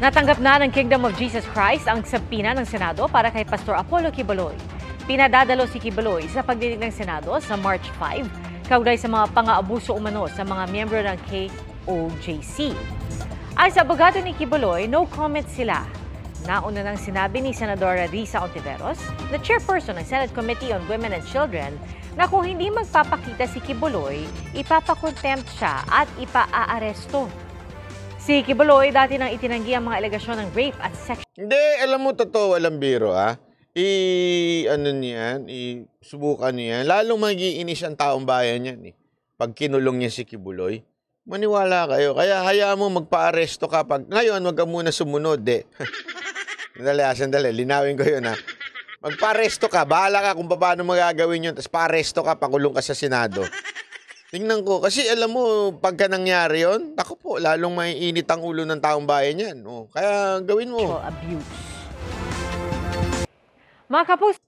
Natanggap na ng Kingdom of Jesus Christ ang sabina ng Senado para kay Pastor Apollo Quiboloy. Pinadadalo si Quiboloy sa pagdinig ng Senado sa March 5, kaugnay sa mga pang-aabuso umano sa mga miyembro ng KOJC. Ayon sa abogado ni Quiboloy, no comment sila. Nauna nang sinabi ni Senadora Risa Ontiveros, na chairperson ng Senate Committee on Women and Children, na kung hindi magpapakita si Quiboloy, ipapakontempt siya at ipaaresto. Si Quiboloy dati nang itinanggi ang mga alegasyon ng rape at sex. Hindi, alam mo, totoo, walang biro, subukan niya. Lalong mag-iinis ang taong bayan yan, pag kinulong niya si Quiboloy. Maniwala kayo. Kaya hayaan mo magpa-aresto ka. Ngayon, wag ka muna sumunod, Sandali, linawin ko yun, Magpa-aresto ka, bahala ka kung paano magagawin yun, tapos pa-aresto ka, pakulong ka sa Senado. Tingnan ko, kasi alam mo, pagka nangyari yun, ako po, lalong maiinit ang ulo ng taong bayan yan. Kaya gawin mo. Abuse. Mga kapus.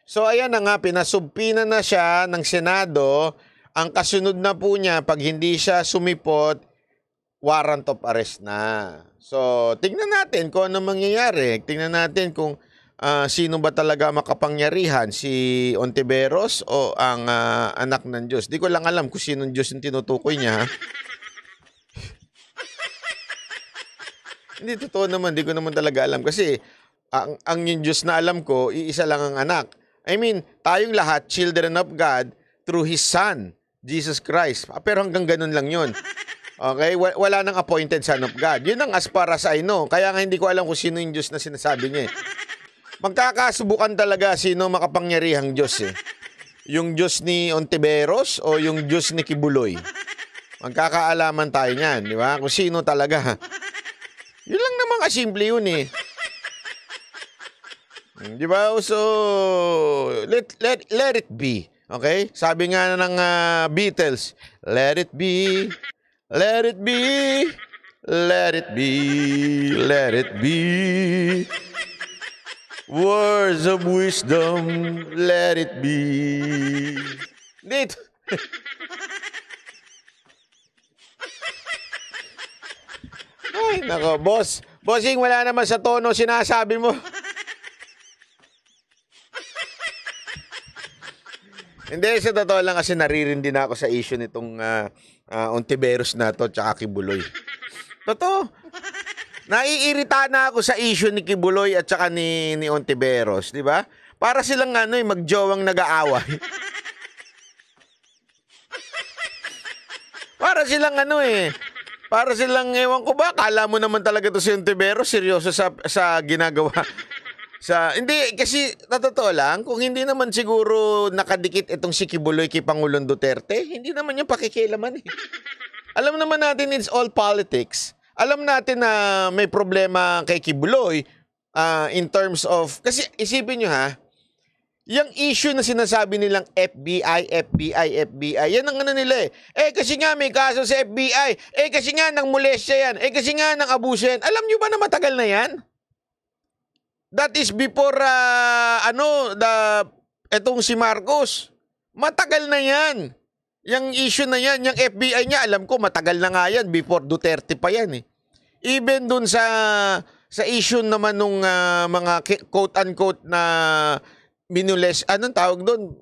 So ayan na nga, pinasubpina na siya ng Senado. Ang kasunod na po niya, pag hindi siya sumipot, warrant of arrest na. So tingnan natin kung ano mangyayari. Tingnan natin kung sino ba talaga makapangyarihan, si Ontiveros o ang anak ng Diyos. Di ko lang alam kung sinong Diyos yung tinutukoy niya. Hindi, totoo naman. Di ko naman talaga alam. Kasi ang yung Diyos na alam ko, iisa lang ang anak. I mean, tayong lahat, children of God, through His Son, Jesus Christ. Pero hanggang ganun lang yun. Okay? Wala nang appointed Son of God. Yun ang as far as I know. Kaya nga hindi ko alam kung sino yung Diyos na sinasabi niya. Magkakasubukan talaga sino makapangyarihang Diyos Yung Diyos ni Ontiveros o yung Diyos ni Quiboloy. Magkakaalaman tayo niyan, di ba? Kung sino talaga. Yun lang naman kasimple yun Di ba? So, let it be. Okay? Sabi nga ng Beatles, let it be, let it be, let it be, let it be. Words of wisdom, let it be. Dito. Ay, nako, boss. Bossing, wala naman sa tono sinasabi mo. Hindi, sa totoo lang kasi naririndi na ako sa issue nitong Ontiveros na to tsaka Quiboloy. Totoo. Naiirita na ako sa issue ni Quiboloy at saka ni Ontiveros, di ba? Para silang magjowang nag-aaway. Para silang para silang ewan ko ba, kala mo naman talaga to si Ontiveros seryoso sa ginagawa. Hindi, kasi totoo lang, kung hindi naman siguro nakadikit itong si Quiboloy kay Pangulong Duterte, hindi naman yung pakikialaman Alam naman natin it's all politics. Alam natin na may problema kay Quiboloy in terms of, kasi isipin nyo yung issue na sinasabi nilang FBI, yan ang nila kasi nga may kaso sa FBI, kasi nga nang molestya yan, kasi nga nang abuso yan. Alam nyo ba na matagal na yan? That is before, etong si Marcos. Matagal na yan. Yung issue na yan, yung FBI niya, alam ko, matagal na nga yan. Before Duterte pa yan Even dun sa issue naman nung mga quote-unquote na minules, anong tawag dun?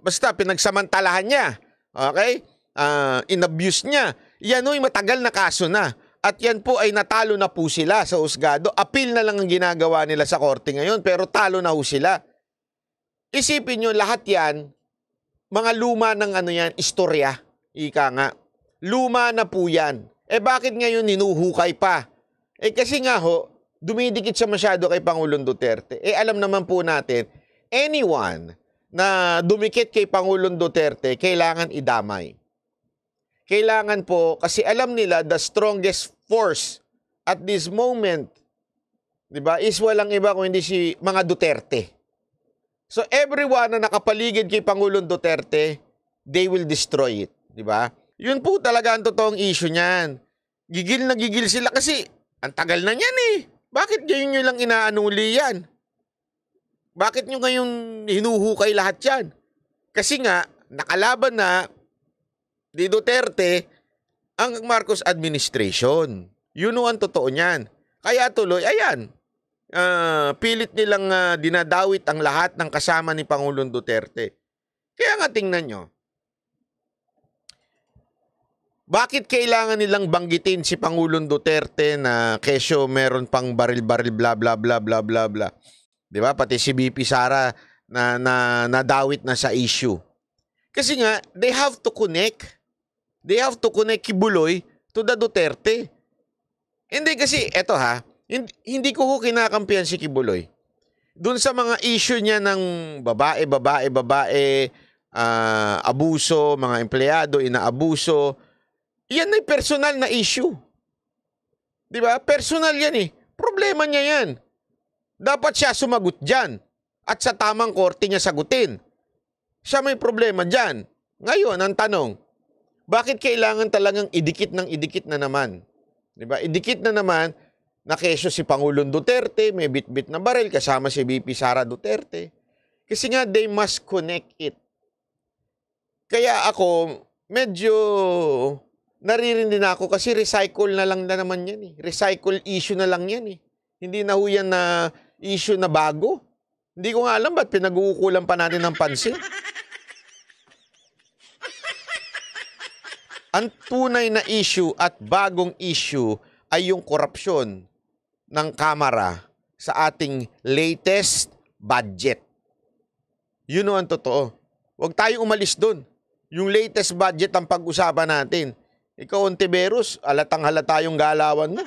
Basta pinagsamantalahan niya. Okay? Inabuse niya. Yan matagal na kaso na. At yan po ay natalo na po sila sa husgado. Appeal na lang ang ginagawa nila sa korte ngayon, pero talo na ho sila. Isipin nyo, lahat yan, mga luma ng istorya. Ika nga. Luma na po yan. Bakit ngayon hinuhukay pa? Kasi nga dumidikit siya masyado kay Pangulong Duterte. Alam naman po natin, anyone na dumikit kay Pangulong Duterte, kailangan idamay. Kailangan po, kasi alam nila, the strongest force at this moment, di ba, is walang iba kung hindi si mga Duterte. So everyone na nakapaligid kay Pangulong Duterte, they will destroy it, di ba? Yun po talaga ang totoong issue niyan. Gigil na gigil sila kasi ang tagal na niyan Bakit ngayon nyo lang inaanuli yan? Bakit nyo ngayon hinuhukay lahat yan? Kasi nga, nakalaban na ni Duterte ang Marcos administration. Yun ang totoo niyan. Kaya tuloy, ayan, pilit nilang dinadawit ang lahat ng kasama ni Pangulong Duterte. Kaya nga tingnan nyo, bakit kailangan nilang banggitin si Pangulong Duterte na kesyo meron pang baril-baril bla bla bla bla bla bla. 'Di ba? Pati si BP Sara na nadawit na sa issue. Kasi nga they have to connect. They have to connect Kibuloy to the Duterte. Hindi kasi eto hindi ko kinakampihan si Kibuloy. Doon sa mga issue niya ng babae, abuso, mga empleyado inaabuso, yan ay personal na issue. Di ba? Personal yan eh. Problema niya yan. Dapat siya sumagot dyan. At sa tamang korte niya sagutin. Siya may problema dyan. Ngayon, ang tanong, bakit kailangan talagang idikit na naman? Di ba? Idikit na naman na kesyo si Pangulong Duterte, may bit-bit na baril kasama si BP Sara Duterte. Kasi nga, they must connect it. Kaya ako, medyo naririndi na ako kasi recycle na lang na naman yan eh. Recycle issue na lang yan eh. Hindi na ho yan na issue na bago. Hindi ko nga alam ba't pinag-uukulan pa natin ng pansin. Ang tunay na issue at bagong issue ay yung korupsyon ng Kamara sa ating latest budget. Yun ang totoo. Huwag tayong umalis doon. Yung latest budget ang pag-usapan natin. Ikaw, Ontiveros, halatang-halata yung galawan mo.